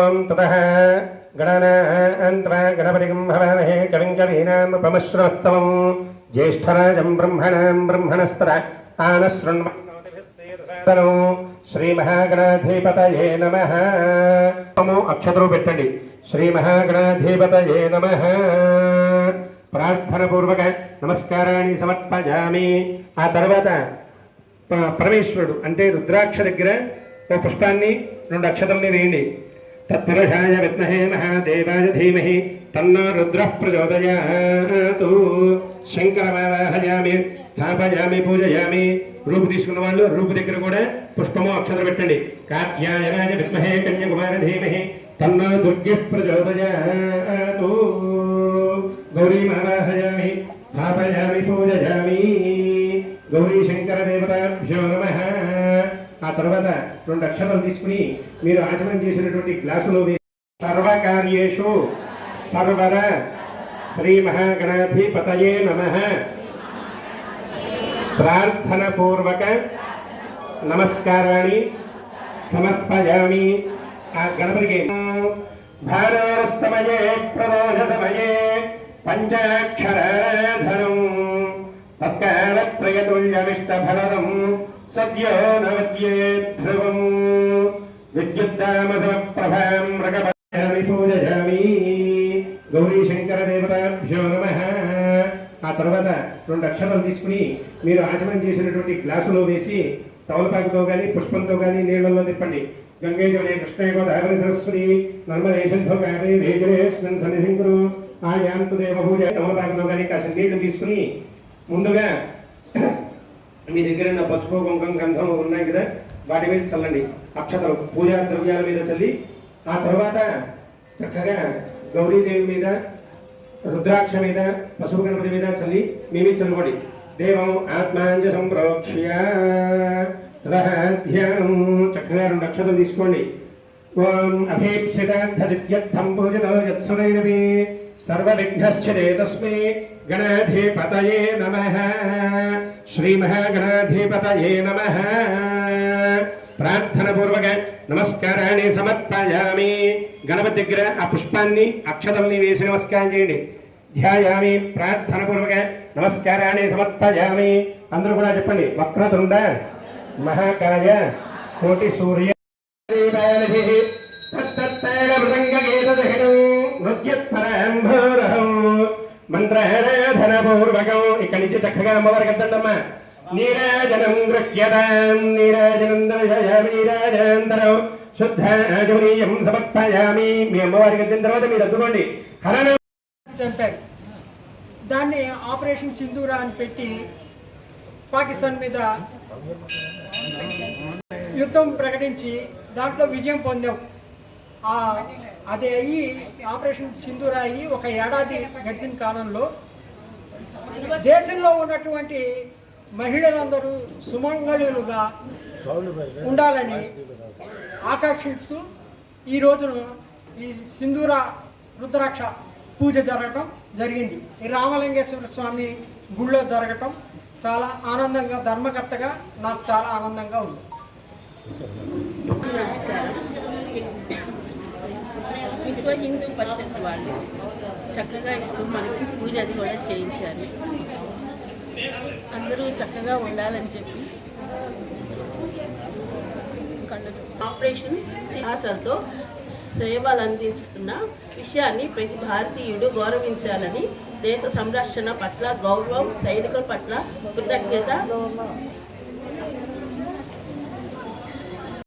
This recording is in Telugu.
ఓం తతః గణనాన్త్వా గణపతిం హవామహే కవిం కవీనాముపమశ్రవస్తమం జ్యేష్ఠరాజం బ్రహ్మణస్పద ఆనశృణ్వన్నోతిభిస్సేదసాదనం శ్రీమహాగణాధిపతయే నమః. అక్షతలు పెట్టండి. శ్రీమహాగణాధిపతయే నమః. ప్రార్థనపూర్వక నమస్కారాన్ని సమర్పయామి. ఆ తర్వాత పరమేశ్వరుడు అంటే రుద్రాక్ష దగ్గర ఓ పుష్పాన్ని 2 అక్షతల్ని వేయండి. తత్పురుషాయ విద్మహే మహాదేవాయ ధీమహి తన్నో రుద్రః ప్రచోదయాత్. శంకరమావాహయామి, స్థాపయామి, పూజయామి. రూపు తీసుకున్న వాళ్ళు రూపు దగ్గర కూడా పుష్పము అక్షతలు పెట్టండి. కాత్యాయనాయ విద్మహే కన్యాకుమార ధీమహి తన్నో దుర్గః ప్రచోదయాత్. గౌరీమావాహయామి, స్థాపయామి, పూజయామి. గౌరీ శంకర దేవతాభ్యో నమః. ఆ తర్వాత 2 అక్షతలు తీసుకుని మీరు ఆచమనం చేసినటువంటి గ్లాసులో సర్వకార్యేషు సర్వర శ్రీ మహాగణాధిపతయే నమః. ప్రార్థనపూర్వక నమస్కారాన్ని సమర్పయామి. ఆ గణపతికి భారస్తమయే ప్రదోష సమయే పంచాక్షరాధనం తత్కాలత్రయతుల్యమిష్టఫలదం సద్యో నవద్యే ధ్రువం విద్యుద్దామసమప్రభాం మృగపయామి, పూజయామి. గౌరీ శంకర దేవతాభ్యో నమః. ఆ తర్వాత 2 అక్షతలు తీసుకుని మీరు ఆచమనం చేసినటువంటి గ్లాసులో వేసి తమలపాకుతో కానీ పుష్పంతో కానీ నీళ్లలో తిప్పండి. గంగే జనే కృష్ణే గోదావరి సరస్వతి నర్మదే సింధు కావే వేజరేస్మిన్ సన్నిధింకురు ఆయాంతు దేవభూజ. తమలపాకుతో కానీ కాసిన నీళ్లు తీసుకుని ముందుగా మీ దగ్గర ఉన్న పసుపు, కుంకం, గంధం ఉన్నాయి కదా, వాటి మీద చల్లండి. అక్షతలు పూజా ద్రవ్యాల మీద చల్లి ఆ తర్వాత చక్కగా గౌరీదేవి మీద, రుద్రాక్ష మీద, పశువు గణపతి మీద చల్లి మీ మీద చల్లుకోండి. దేవం ఆత్మాంజ సంప్రోక్ష్య ధ్యానం. చక్కగా 2 అక్షతలు తీసుకోండి. ఓం అభీప్సితార్థం పూజితో యత్సురైరవి సర్వవిఘ్నశ్చదే తస్మై గణాధిపతయే నమః. శ్రీ మహాగణాధిపతయే నమః. ప్రార్థనపూర్వక నమస్కారాన్ని సమర్పయామి. గణపతి దగ్గర ఆ పుష్పాన్ని అక్షతల్ని వేసి నమస్కారం చేయండి. ధ్యాయామి. ప్రార్థనపూర్వక నమస్కారాన్ని సమర్పయామి. అందరూ కూడా చెప్పండి. వక్రతుండ మహాకాయ కోటి సూర్య మంత్రారాధనపూర్వకం. ఇక్కడి నుంచి చక్కగా అమ్మవారికి ఎత్తండమ్మా. నీరాజనం గృహ్యతాం నీరాజనం దర్శయామి నీరాజనంతరం శుద్ధాజమనీయం సమర్పయామి. మీ అమ్మవారికి ఎత్తిన తర్వాత మీరు అద్దుకోండి. చంపారు. దాన్ని ఆపరేషన్ సింధూరా అని పెట్టి పాకిస్తాన్ మీద యుద్ధం ప్రకటించి దాంట్లో విజయం పొందాం. అది అయ్యి ఆపరేషన్ సింధూరా అయ్యి 1 ఏడాది గడిచిన కాలంలో దేశంలో ఉన్నటువంటి మహిళలందరూ సుమంగళులుగా ఉండాలని ఆకాంక్షిస్తూ ఈ రోజున ఈ సింధూర రుద్రాక్ష పూజ జరగటం జరిగింది. ఈ రామలింగేశ్వర స్వామి గుళ్ళో జరగటం చాలా ఆనందంగా, ధర్మకర్తగా నాకు చాలా ఆనందంగా ఉంది. విశ్వ హిందూ పరిషత్ వాళ్ళు చక్కగా ఇప్పుడు మనకి పూజ అది కూడా చేయించారు. అందరూ చక్కగా ఉండాలని చెప్పి ఆపరేషన్ సింహాసలతో సేవలు అందిస్తున్న విషయాన్ని ప్రతి భారతీయుడు గౌరవించాలని, దేశ సంరక్షణ పట్ల గౌరవం, సైనికుల పట్ల కృతజ్ఞత